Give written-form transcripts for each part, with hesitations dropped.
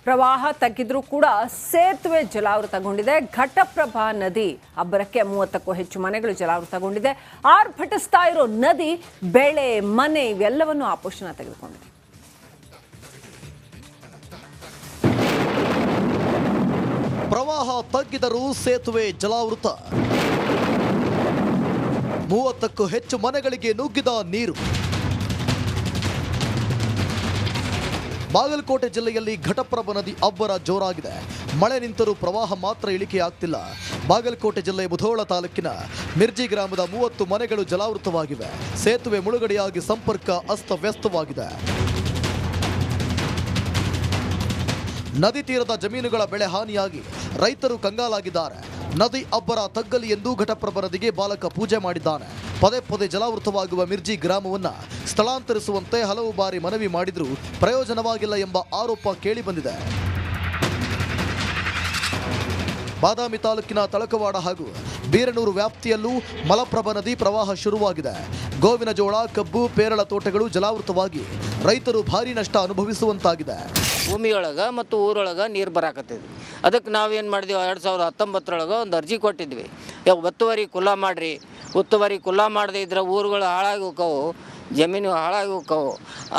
ಪ್ರವಾಹ ತಗ್ಗಿದ್ರೂ ಕೂಡ ಸೇತುವೆ ಜಲಾವೃತಗೊಂಡಿದೆ. ಘಟಪ್ರಭಾ ನದಿ ಅಬ್ಬರಕ್ಕೆ 30ಕ್ಕೂ ಹೆಚ್ಚು ಮನೆಗಳು ಜಲಾವೃತಗೊಂಡಿದೆ. ಆರ್ಭಟಿಸ್ತಾ ಇರೋ ನದಿ ಬೆಳೆ ಮನೆ ಇವೆಲ್ಲವನ್ನು ಆಪೋಷಣ ತೆಗೆದುಕೊಂಡಿದೆ. ಪ್ರವಾಹ ತಗ್ಗಿದರೂ ಸೇತುವೆ ಜಲಾವೃತ. 30ಕ್ಕೂ ಹೆಚ್ಚು ಮನೆಗಳಿಗೆ ನುಗ್ಗಿದ ನೀರು. ಬಾಗಲಕೋಟೆ ಜಿಲ್ಲೆಯಲ್ಲಿ ಘಟಪ್ರಭಾ ನದಿ ಅಬ್ಬರ ಜೋರಾಗಿದೆ. ಮಳೆ ನಿಂತರೂ ಪ್ರವಾಹ ಮಾತ್ರ ಇಳಿಕೆಯಾಗ್ತಿಲ್ಲ. ಬಾಗಲಕೋಟೆ ಜಿಲ್ಲೆ ಮುಧೋಳ ತಾಲೂಕಿನ ಮಿರ್ಜಿ ಗ್ರಾಮದ 30 ಮನೆಗಳು ಜಲಾವೃತವಾಗಿವೆ. ಸೇತುವೆ ಮುಳುಗಡೆಯಾಗಿ ಸಂಪರ್ಕ ಅಸ್ತವ್ಯಸ್ತವಾಗಿದೆ. ನದಿ ತೀರದ ಜಮೀನುಗಳ ಬೆಳೆ ಹಾನಿಯಾಗಿ ರೈತರು ಕಂಗಾಲಾಗಿದ್ದಾರೆ. ನದಿ ಅಬ್ಬರ ತಗ್ಗಲಿ ಎಂದು ಘಟಪ್ರಭಾ ನದಿಗೆ ಬಾಲಕ ಪೂಜೆ ಮಾಡಿದ್ದಾನೆ. ಪದೇ ಪದೇ ಜಲಾವೃತವಾಗುವ ಮಿರ್ಜಿ ಗ್ರಾಮವನ್ನು ಸ್ಥಳಾಂತರಿಸುವಂತೆ ಹಲವು ಬಾರಿ ಮನವಿ ಮಾಡಿದರೂ ಪ್ರಯೋಜನವಾಗಿಲ್ಲ ಎಂಬ ಆರೋಪ ಕೇಳಿಬಂದಿದೆ. ಬಾದಾಮಿ ತಾಲೂಕಿನ ತಳಕವಾಡ ಹಾಗೂ ಬೀರನೂರು ವ್ಯಾಪ್ತಿಯಲ್ಲೂ ಮಲಪ್ರಭಾ ನದಿ ಪ್ರವಾಹ ಶುರುವಾಗಿದೆ. ಗೋವಿನ ಜೋಳ, ಕಬ್ಬು, ಪೇರಳ ತೋಟಗಳು ಜಲಾವೃತವಾಗಿ ರೈತರು ಭಾರೀ ನಷ್ಟ ಅನುಭವಿಸುವಂತಾಗಿದೆ. ಭೂಮಿಯೊಳಗೆ ಮತ್ತು ಊರೊಳಗೆ ನೀರು ಬರಾಕತ್ತಿದ್ವಿ. ಅದಕ್ಕೆ ನಾವೇನು ಮಾಡಿದ್ವಿ, 2019 ಒಂದು ಅರ್ಜಿ ಕೊಟ್ಟಿದ್ವಿ. ಒತ್ತುವರಿ ಕುಲ್ಲಾ ಮಾಡಿರಿ, ಒತ್ತುವರಿ ಕುಲ್ಲಾ ಮಾಡದೇ ಇದ್ರೆ ಊರುಗಳು ಹಾಳಾಗಿ ಹೋಕ್ಕವು, ಜಮೀನು ಹಾಳಾಗಿ ಹೋಕ್ಕವು.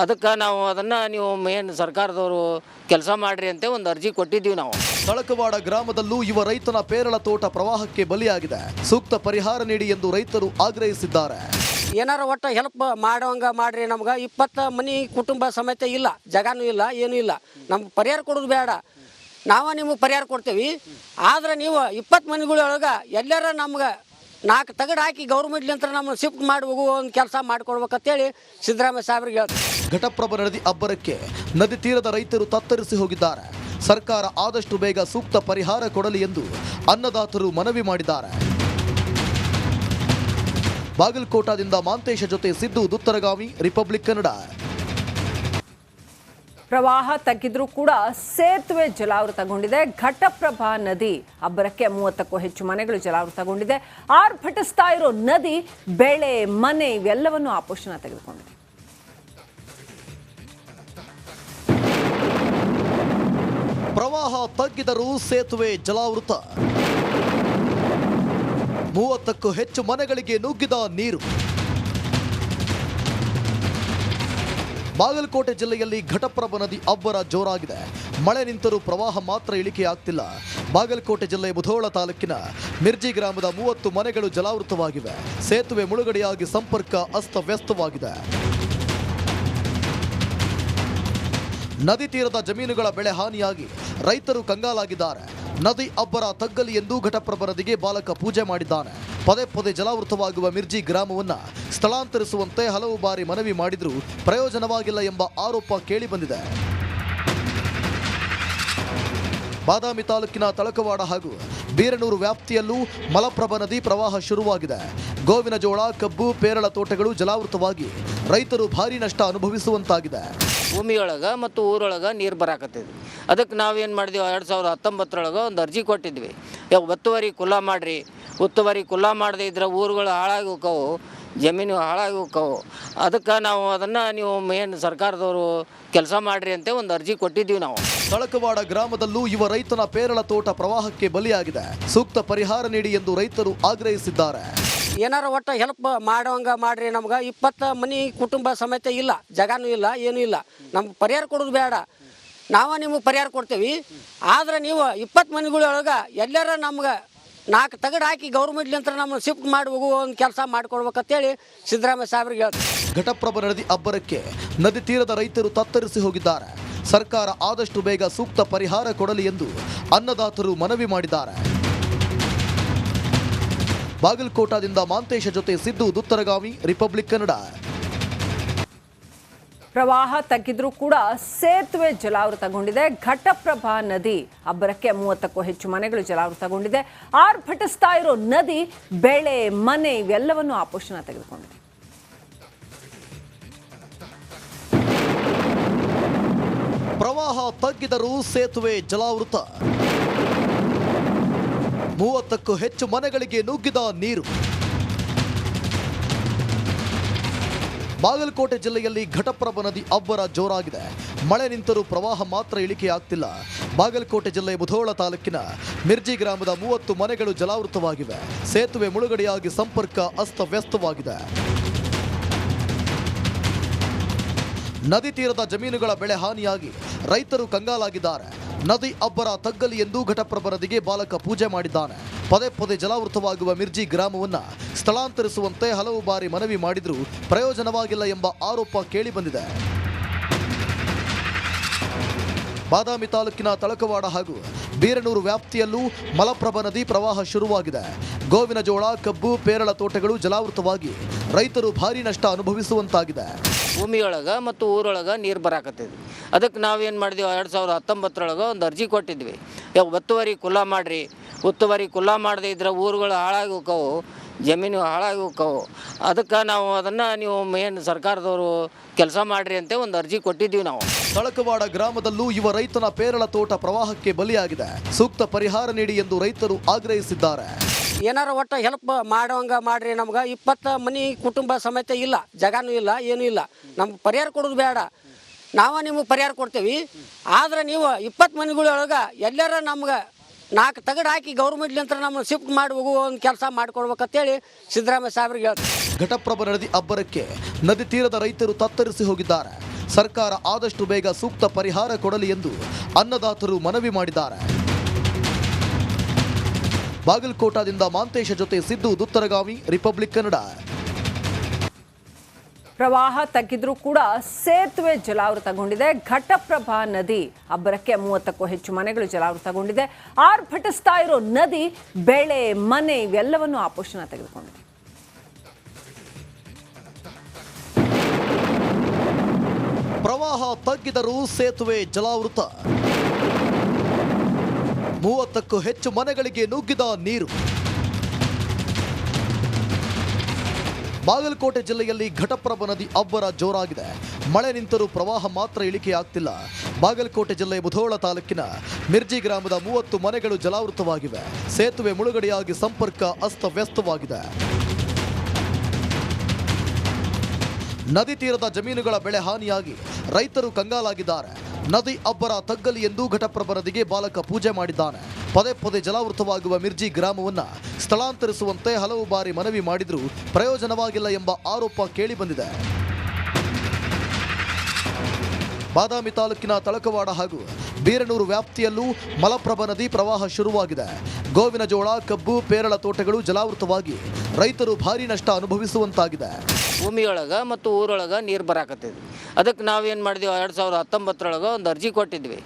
ಅದಕ್ಕೆ ನಾವು ಅದನ್ನು ನೀವು ಏನು ಸರ್ಕಾರದವರು ಕೆಲಸ ಮಾಡಿರಿ ಅಂತ ಒಂದು ಅರ್ಜಿ ಕೊಟ್ಟಿದ್ವಿ ನಾವು. ತಳಕವಾಡ ಗ್ರಾಮದಲ್ಲೂ ಯುವ ರೈತನ ಪೇರಳ ತೋಟ ಪ್ರವಾಹಕ್ಕೆ ಬಲಿಯಾಗಿದೆ. ಸೂಕ್ತ ಪರಿಹಾರ ನೀಡಿ ಎಂದು ರೈತರು ಆಗ್ರಹಿಸಿದ್ದಾರೆ. ಏನಾರ ಒಟ್ಟು ಹೆಲ್ಪ್ ಮಾಡೋಂಗ ಮಾಡ್ರಿ. ನಮ್ಗೆ 20 ಮನೆ ಕುಟುಂಬ ಸಮೇತ ಇಲ್ಲ, ಜಾಗನೂ ಇಲ್ಲ, ಏನೂ ಇಲ್ಲ. ನಮ್ಗೆ ಪರಿಹಾರ ಕೊಡೋದು ಬೇಡ, ನಿಮಗೆ ಪರಿಹಾರ ಕೊಡ್ತೇವೆ. ಆದ್ರೆ ನೀವು 20 ಮನೆಗಳೊಳಗೆ ಎಲ್ಲಾರ ನಮ್ಗೆ 4 ತಗಡು ಹಾಕಿ ಗೌರ್ಮೆಂಟ್ಲಿಂತ ನಮ್ಮನ್ನು ಶಿಫ್ಟ್ ಮಾಡಿ ಹೋಗುವ ಒಂದು ಕೆಲಸ ಮಾಡಿಕೊಡ್ಬೇಕಂತೇಳಿ ಸಿದ್ದರಾಮಯ್ಯ ಸಾಹೇಬ್ರಿಗೆ ಹೇಳ್ತಾರೆ. ಘಟಪ್ರಭಾ ನದಿ ಅಬ್ಬರಕ್ಕೆ ನದಿ ತೀರದ ರೈತರು ತತ್ತರಿಸಿ ಹೋಗಿದ್ದಾರೆ. ಸರ್ಕಾರ ಆದಷ್ಟು ಬೇಗ ಸೂಕ್ತ ಪರಿಹಾರ ಕೊಡಲಿ ಎಂದು ಅನ್ನದಾತರು ಮನವಿ ಮಾಡಿದ್ದಾರೆ. ಬಾಗಲಕೋಟದಿಂದ ಮಾಂತೇಶ ಜೊತೆ ಸಿದ್ದು ದುತ್ತರಗಾವಿ, ರಿಪಬ್ಲಿಕ್ ಕನ್ನಡ. ಪ್ರವಾಹ ತಗ್ಗಿದ್ರೂ ಕೂಡ ಸೇತುವೆ ಜಲಾವೃತಗೊಂಡಿದೆ. ಘಟಪ್ರಭಾ ನದಿ ಅಬ್ಬರಕ್ಕೆ 30ಕ್ಕೂ ಹೆಚ್ಚು ಮನೆಗಳು ಜಲಾವೃತಗೊಂಡಿದೆ. ಆರ್ಭಟಿಸ್ತಾ ಇರೋ ನದಿ ಬೆಳೆ ಮನೆ ಇವೆಲ್ಲವನ್ನು ಆಪೋಷಣ ತೆಗೆದುಕೊಂಡಿದೆ. ಪ್ರವಾಹ ತಗ್ಗಿದರೂ ಸೇತುವೆ ಜಲಾವೃತ. 30ಕ್ಕೂ ಹೆಚ್ಚು ಮನೆಗಳಿಗೆ ನುಗ್ಗಿದ ನೀರು. ಬಾಗಲಕೋಟೆ ಜಿಲ್ಲೆಯಲ್ಲಿ ಘಟಪ್ರಭಾ ನದಿ ಅಬ್ಬರ ಜೋರಾಗಿದೆ. ಮಳೆ ನಿಂತರೂ ಪ್ರವಾಹ ಮಾತ್ರ ಇಳಿಕೆಯಾಗ್ತಿಲ್ಲ. ಬಾಗಲಕೋಟೆ ಜಿಲ್ಲೆ ಮುಧೋಳ ತಾಲೂಕಿನ ಮಿರ್ಜಿ ಗ್ರಾಮದ 30 ಮನೆಗಳು ಜಲಾವೃತವಾಗಿವೆ. ಸೇತುವೆ ಮುಳುಗಡೆಯಾಗಿ ಸಂಪರ್ಕ ಅಸ್ತವ್ಯಸ್ತವಾಗಿದೆ. ನದಿ ತೀರದ ಜಮೀನುಗಳ ಬೆಳೆ ಹಾನಿಯಾಗಿ ರೈತರು ಕಂಗಾಲಾಗಿದ್ದಾರೆ. ನದಿ ಅಬ್ಬರ ತಗ್ಗಲಿ ಎಂದು ಘಟಪ್ರಭಾ ನದಿಗೆ ಬಾಲಕ ಪೂಜೆ ಮಾಡಿದ್ದಾನೆ. ಪದೇ ಪದೇ ಜಲಾವೃತವಾಗುವ ಮಿರ್ಜಿ ಗ್ರಾಮವನ್ನು ಸ್ಥಳಾಂತರಿಸುವಂತೆ ಹಲವು ಬಾರಿ ಮನವಿ ಮಾಡಿದರೂ ಪ್ರಯೋಜನವಾಗಿಲ್ಲ ಎಂಬ ಆರೋಪ ಕೇಳಿಬಂದಿದೆ. ಬಾದಾಮಿ ತಾಲೂಕಿನ ತಳಕವಾಡ ಹಾಗೂ ಬೀರನೂರು ವ್ಯಾಪ್ತಿಯಲ್ಲೂ ಮಲಪ್ರಭಾ ನದಿ ಪ್ರವಾಹ ಶುರುವಾಗಿದೆ. ಗೋವಿನ ಜೋಳ, ಕಬ್ಬು, ಪೇರಳ ತೋಟಗಳು ಜಲಾವೃತವಾಗಿ ರೈತರು ಭಾರೀ ನಷ್ಟ ಅನುಭವಿಸುವಂತಾಗಿದೆ. ಭೂಮಿಯೊಳಗೆ ಮತ್ತು ಊರೊಳಗೆ ನೀರು ಬರಾಕತ್ತಿದ್ವಿ. ಅದಕ್ಕೆ ನಾವೇನು ಮಾಡಿದ್ವಿ, 2019 ಒಂದು ಅರ್ಜಿ ಕೊಟ್ಟಿದ್ವಿ. ಒತ್ತುವರಿ ಕುಲ್ಲಾ ಮಾಡಿರಿ, ಒತ್ತುವರಿ ಕುಲ್ಲಾ ಮಾಡದೇ ಇದ್ರೆ ಊರುಗಳು ಹಾಳಾಗಿ ಹೋಕ್ಕವು, ಜಮೀನು ಹಾಳಾಗಿ ಹೋಕ್ಕವು. ಅದಕ್ಕೆ ನಾವು ಅದನ್ನು ನೀವು ಏನು ಸರ್ಕಾರದವರು ಕೆಲಸ ಮಾಡಿರಿ ಅಂತ ಒಂದು ಅರ್ಜಿ ಕೊಟ್ಟಿದ್ವಿ ನಾವು. ತಳಕವಾಡ ಗ್ರಾಮದಲ್ಲೂ ಯುವ ರೈತನ ಪೇರಳ ತೋಟ ಪ್ರವಾಹಕ್ಕೆ ಬಲಿಯಾಗಿದೆ. ಸೂಕ್ತ ಪರಿಹಾರ ನೀಡಿ ಎಂದು ರೈತರು ಆಗ್ರಹಿಸಿದ್ದಾರೆ. ಏನಾರ ಒಟ್ಟು ಹೆಲ್ಪ್ ಮಾಡೋಂಗ ಮಾಡ್ರಿ. ನಮ್ಗೆ 20 ಮನೆ ಕುಟುಂಬ ಸಮೇತ ಇಲ್ಲ, ಜಾಗನೂ ಇಲ್ಲ, ಏನೂ ಇಲ್ಲ. ನಮ್ಗೆ ಪರಿಹಾರ ಕೊಡೋದು ಬೇಡ, ನಿಮಗೆ ಪರಿಹಾರ ಕೊಡ್ತೇವೆ. ಆದ್ರೆ ನೀವು 20 ಮನೆಗಳೊಳಗೆ ಎಲ್ಲಾರ ನಮ್ಗೆ 4 ತಗಡು ಹಾಕಿ ಗೌರ್ಮೆಂಟ್ಲಿಂತ ನಮ್ಮನ್ನು ಶಿಫ್ಟ್ ಮಾಡಿ ಹೋಗುವ ಒಂದು ಕೆಲಸ ಮಾಡಿಕೊಡ್ಬೇಕಂತೇಳಿ ಸಿದ್ದರಾಮಯ್ಯ ಸಾಹೇಬ್ರಿಗೆ ಹೇಳ್ತಾರೆ. ಘಟಪ್ರಭಾ ನದಿ ಅಬ್ಬರಕ್ಕೆ ನದಿ ತೀರದ ರೈತರು ತತ್ತರಿಸಿ ಹೋಗಿದ್ದಾರೆ. ಸರ್ಕಾರ ಆದಷ್ಟು ಬೇಗ ಸೂಕ್ತ ಪರಿಹಾರ ಕೊಡಲಿ ಎಂದು ಅನ್ನದಾತರು ಮನವಿ ಮಾಡಿದ್ದಾರೆ. ಬಾಗಲಕೋಟದಿಂದ ಮಾಂತೇಶ ಜೊತೆ ಸಿದ್ದು ದುತ್ತರಗಾವಿ, ರಿಪಬ್ಲಿಕ್ ಕನ್ನಡ. ಪ್ರವಾಹ ತಗ್ಗಿದ್ರೂ ಕೂಡ ಸೇತುವೆ ಜಲಾವೃತಗೊಂಡಿದೆ. ಘಟಪ್ರಭಾ ನದಿ ಅಬ್ಬರಕ್ಕೆ 30ಕ್ಕೂ ಹೆಚ್ಚು ಮನೆಗಳು ಜಲಾವೃತಗೊಂಡಿದೆ. ಆರ್ಭಟಿಸ್ತಾ ಇರೋ ನದಿ ಬೆಳೆ ಮನೆ ಇವೆಲ್ಲವನ್ನು ಆಪೋಷಣ ತೆಗೆದುಕೊಂಡಿದೆ. ಪ್ರವಾಹ ತಗ್ಗಿದರೂ ಸೇತುವೆ ಜಲಾವೃತ. 30ಕ್ಕೂ ಹೆಚ್ಚು ಮನೆಗಳಿಗೆ ನುಗ್ಗಿದ ನೀರು. ಬಾಗಲಕೋಟೆ ಜಿಲ್ಲೆಯಲ್ಲಿ ಘಟಪ್ರಭಾ ನದಿ ಅಬ್ಬರ ಜೋರಾಗಿದೆ. ಮಳೆ ನಿಂತರೂ ಪ್ರವಾಹ ಮಾತ್ರ ಇಳಿಕೆಯಾಗ್ತಿಲ್ಲ. ಬಾಗಲಕೋಟೆ ಜಿಲ್ಲೆ ಮುಧೋಳ ತಾಲೂಕಿನ ಮಿರ್ಜಿ ಗ್ರಾಮದ 30 ಮನೆಗಳು ಜಲಾವೃತವಾಗಿವೆ. ಸೇತುವೆ ಮುಳುಗಡೆಯಾಗಿ ಸಂಪರ್ಕ ಅಸ್ತವ್ಯಸ್ತವಾಗಿದೆ. ನದಿ ತೀರದ ಜಮೀನುಗಳ ಬೆಳೆ ಹಾನಿಯಾಗಿ ರೈತರು ಕಂಗಾಲಾಗಿದ್ದಾರೆ. ನದಿ ಅಬ್ಬರ ತಗ್ಗಲಿ ಎಂದು ಘಟಪ್ರಭಾ ನದಿಗೆ ಬಾಲಕ ಪೂಜೆ ಮಾಡಿದ್ದಾನೆ. ಪದೇ ಪದೇ ಜಲಾವೃತವಾಗುವ ಮಿರ್ಜಿ ಗ್ರಾಮವನ್ನು ಸ್ಥಳಾಂತರಿಸುವಂತೆ ಹಲವು ಬಾರಿ ಮನವಿ ಮಾಡಿದರೂ ಪ್ರಯೋಜನವಾಗಿಲ್ಲ ಎಂಬ ಆರೋಪ ಕೇಳಿಬಂದಿದೆ. ಬಾದಾಮಿ ತಾಲೂಕಿನ ತಳಕವಾಡ ಹಾಗೂ ಬೀರನೂರು ವ್ಯಾಪ್ತಿಯಲ್ಲೂ ಮಲಪ್ರಭಾ ನದಿ ಪ್ರವಾಹ ಶುರುವಾಗಿದೆ. ಗೋವಿನ ಜೋಳ, ಕಬ್ಬು, ಪೇರಳ ತೋಟಗಳು ಜಲಾವೃತವಾಗಿ ರೈತರು ಭಾರೀ ನಷ್ಟ ಅನುಭವಿಸುವಂತಾಗಿದೆ. ಭೂಮಿಯೊಳಗೆ ಮತ್ತು ಊರೊಳಗೆ ನೀರು ಬರಾಕತ್ತಿದ್ವಿ. ಅದಕ್ಕೆ ನಾವೇನು ಮಾಡಿದ್ವಿ, 2019 ಒಂದು ಅರ್ಜಿ ಕೊಟ್ಟಿದ್ವಿ. ಒತ್ತುವರಿ ಕುಲ್ಲಾ ಮಾಡಿರಿ, ಒತ್ತುವರಿ ಕುಲ್ಲಾ ಮಾಡದೇ ಇದ್ರೆ ಊರುಗಳು ಹಾಳಾಗಿ ಹೋಕ್ಕವು, ಜಮೀನು ಹಾಳಾಗಿ ಹೋಕ್ಕವು. ಅದಕ್ಕೆ ನಾವು ಅದನ್ನು ನೀವು ಏನು ಸರ್ಕಾರದವರು ಕೆಲಸ ಮಾಡಿರಿ ಅಂತ ಒಂದು ಅರ್ಜಿ ಕೊಟ್ಟಿದ್ವಿ ನಾವು. ತಳಕವಾಡ ಗ್ರಾಮದಲ್ಲೂ ಯುವ ರೈತನ ಪೇರಳ ತೋಟ ಪ್ರವಾಹಕ್ಕೆ ಬಲಿಯಾಗಿದೆ. ಸೂಕ್ತ ಪರಿಹಾರ ನೀಡಿ ಎಂದು ರೈತರು ಆಗ್ರಹಿಸಿದ್ದಾರೆ. ಏನಾರ ಒಟ್ಟು ಹೆಲ್ಪ್ ಮಾಡೋಂಗೆ ಮಾಡ್ರಿ. ನಮ್ಗೆ 20 ಮನೆ ಕುಟುಂಬ ಸಮೇತ ಇಲ್ಲ, ಜಾಗನೂ ಇಲ್ಲ, ಏನೂ ಇಲ್ಲ. ನಮ್ಗೆ ಪರಿಹಾರ ಕೊಡೋದು ಬೇಡ, ನಿಮಗೆ ಪರಿಹಾರ ಕೊಡ್ತೇವೆ. ಆದರೆ ನೀವು 20 ಮನೆಗಳೊಳಗೆ ಎಲ್ಲರ ನಮ್ಗೆ 4 ತಗಡು ಹಾಕಿ ಗೌರ್ಮೆಂಟ್ಲಿಂತ ನಮ್ಮನ್ನು ಶಿಫ್ಟ್ ಮಾಡಿ ಹೋಗುವ ಒಂದು ಕೆಲಸ ಮಾಡಿಕೊಡ್ಬೇಕಂತೇಳಿ ಸಿದ್ದರಾಮಯ್ಯ ಸಾಹೇಬ್ರಿಗೆ ಹೇಳ್ತೀವಿ. ಘಟಪ್ರಭಾ ನದಿ ಅಬ್ಬರಕ್ಕೆ ನದಿ ತೀರದ ರೈತರು ತತ್ತರಿಸಿ ಹೋಗಿದ್ದಾರೆ. ಸರ್ಕಾರ ಆದಷ್ಟು ಬೇಗ ಸೂಕ್ತ ಪರಿಹಾರ ಕೊಡಲಿ ಎಂದು ಅನ್ನದಾತರು ಮನವಿ ಮಾಡಿದ್ದಾರೆ. ಬಾಗಲಕೋಟದಿಂದ ಮಾಂತೇಶ ಜೊತೆ ಸಿದ್ದು ದುತ್ತರಗಾವಿ, ರಿಪಬ್ಲಿಕ್ ಕನ್ನಡ. ಪ್ರವಾಹ ತಗ್ಗಿದ್ರೂ ಕೂಡ ಸೇತುವೆ ಜಲಾವೃತಗೊಂಡಿದೆ. ಘಟಪ್ರಭಾ ನದಿ ಅಬ್ಬರಕ್ಕೆ 30ಕ್ಕೂ ಹೆಚ್ಚು ಮನೆಗಳು ಜಲಾವೃತಗೊಂಡಿದೆ. ಆರ್ಭಟಿಸ್ತಾ ಇರೋ ನದಿ ಬೆಳೆ, ಮನೆ ಇವೆಲ್ಲವನ್ನು ಆಪೋಷಣ ತೆಗೆದುಕೊಂಡಿದೆ. ಪ್ರವಾಹ ತಗ್ಗಿದರೂ ಸೇತುವೆ ಜಲಾವೃತ. 30ಕ್ಕೂ ಹೆಚ್ಚು ಮನೆಗಳಿಗೆ ನುಗ್ಗಿದ ನೀರು. ಬಾಗಲಕೋಟೆ ಜಿಲ್ಲೆಯಲ್ಲಿ ಘಟಪ್ರಭಾ ನದಿ ಅಬ್ಬರ ಜೋರಾಗಿದೆ. ಮಳೆ ನಿಂತರೂ ಪ್ರವಾಹ ಮಾತ್ರ ಇಳಿಕೆಯಾಗ್ತಿಲ್ಲ. ಬಾಗಲಕೋಟೆ ಜಿಲ್ಲೆ ಮುಧೋಳ ತಾಲೂಕಿನ ಮಿರ್ಜಿ ಗ್ರಾಮದ 30 ಮನೆಗಳು ಜಲಾವೃತವಾಗಿವೆ. ಸೇತುವೆ ಮುಳುಗಡೆಯಾಗಿ ಸಂಪರ್ಕ ಅಸ್ತವ್ಯಸ್ತವಾಗಿದೆ. ನದಿ ತೀರದ ಜಮೀನುಗಳ ಬೆಳೆ ಹಾನಿಯಾಗಿ ರೈತರು ಕಂಗಾಲಾಗಿದ್ದಾರೆ. ನದಿ ಅಬ್ಬರ ತಗ್ಗಲಿ ಎಂದು ಘಟಪ್ರಭಾ ನದಿಗೆ ಬಾಲಕ ಪೂಜೆ ಮಾಡಿದ್ದಾನೆ. ಪದೇ ಪದೇ ಜಲಾವೃತವಾಗುವ ಮಿರ್ಜಿ ಗ್ರಾಮವನ್ನು ಸ್ಥಳಾಂತರಿಸುವಂತೆ ಹಲವು ಬಾರಿ ಮನವಿ ಮಾಡಿದರೂ ಪ್ರಯೋಜನವಾಗಿಲ್ಲ ಎಂಬ ಆರೋಪ ಕೇಳಿಬಂದಿದೆ. ಬಾದಾಮಿ ತಾಲೂಕಿನ ತಳಕವಾಡ ಹಾಗೂ ಬೀರನೂರು ವ್ಯಾಪ್ತಿಯಲ್ಲೂ ಮಲಪ್ರಭಾ ನದಿ ಪ್ರವಾಹ ಶುರುವಾಗಿದೆ. ಗೋವಿನ ಜೋಳ, ಕಬ್ಬು, ಪೇರಳ ತೋಟಗಳು ಜಲಾವೃತವಾಗಿ ರೈತರು ಭಾರೀ ನಷ್ಟ ಅನುಭವಿಸುವಂತಾಗಿದೆ. ಭೂಮಿಯೊಳಗೆ ಮತ್ತು ಊರೊಳಗೆ ನೀರು ಬರಾಕತ್ತಿದ್ವಿ. ಅದಕ್ಕೆ ನಾವೇನು ಮಾಡಿದ್ವಿ, 2019 ಒಂದು ಅರ್ಜಿ ಕೊಟ್ಟಿದ್ವಿ.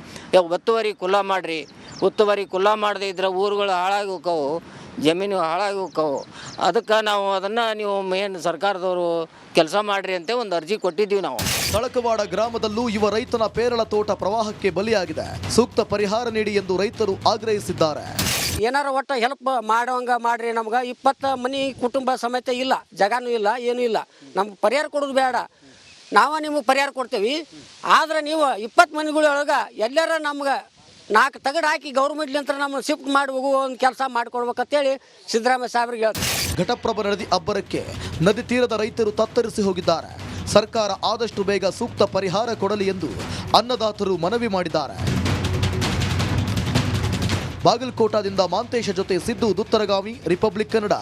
ಒತ್ತುವರಿ ಕುಲ್ಲಾ ಮಾಡಿರಿ, ಒತ್ತುವರಿ ಕುಲ್ಲಾ ಮಾಡದೇ ಇದ್ರೆ ಊರುಗಳು ಹಾಳಾಗಿ ಹೋಕ್ಕವು, ಜಮೀನು ಹಾಳಾಗಿ ಹೋಕ್ಕವು. ಅದಕ್ಕೆ ನಾವು ಅದನ್ನು ನೀವು ಏನು ಸರ್ಕಾರದವರು ಕೆಲಸ ಮಾಡಿರಿ ಅಂತ ಒಂದು ಅರ್ಜಿ ಕೊಟ್ಟಿದ್ವಿ ನಾವು. ತಳಕವಾಡ ಗ್ರಾಮದಲ್ಲೂ ಯುವ ರೈತನ ಪೇರಳ ತೋಟ ಪ್ರವಾಹಕ್ಕೆ ಬಲಿಯಾಗಿದೆ. ಸೂಕ್ತ ಪರಿಹಾರ ನೀಡಿ ಎಂದು ರೈತರು ಆಗ್ರಹಿಸಿದ್ದಾರೆ. ಏನಾರ ಒಟ್ಟು ಹೆಲ್ಪ್ ಮಾಡೋಂಗೆ ಮಾಡ್ರಿ. ನಮ್ಗೆ 20 ಮನೆ ಕುಟುಂಬ ಸಮೇತ ಇಲ್ಲ, ಜಾಗನೂ ಇಲ್ಲ, ಏನೂ ಇಲ್ಲ. ನಮ್ಗೆ ಪರಿಹಾರ ಕೊಡೋದು ಬೇಡ, ನಿಮಗೆ ಪರಿಹಾರ ಕೊಡ್ತೇವೆ. ಆದರೆ ನೀವು 20 ಮನೆಗಳೊಳಗೆ ಎಲ್ಲರ ನಮ್ಗೆ 4 ತಗಡು ಹಾಕಿ ಗೌರ್ಮೆಂಟ್ಲಿಂತ ನಮ್ಮನ್ನು ಶಿಫ್ಟ್ ಮಾಡಿ ಹೋಗುವ ಒಂದು ಕೆಲಸ ಮಾಡಿಕೊಡ್ಬೇಕಂತೇಳಿ ಸಿದ್ದರಾಮಯ್ಯ ಸಾಹೇಬ್ರಿಗೆ ಹೇಳ್ತೀವಿ. ಘಟಪ್ರಭಾ ನದಿ ಅಬ್ಬರಕ್ಕೆ ನದಿ ತೀರದ ರೈತರು ತತ್ತರಿಸಿ ಹೋಗಿದ್ದಾರೆ. ಸರ್ಕಾರ ಆದಷ್ಟು ಬೇಗ ಸೂಕ್ತ ಪರಿಹಾರ ಕೊಡಲಿ ಎಂದು ಅನ್ನದಾತರು ಮನವಿ ಮಾಡಿದ್ದಾರೆ. ಬಾಗಲಕೋಟದಿಂದ ಮಾಂತೇಶ ಜೊತೆ ಸಿದ್ದು ದುತ್ತರಗಾವಿ, ರಿಪಬ್ಲಿಕ್ ಕನ್ನಡ.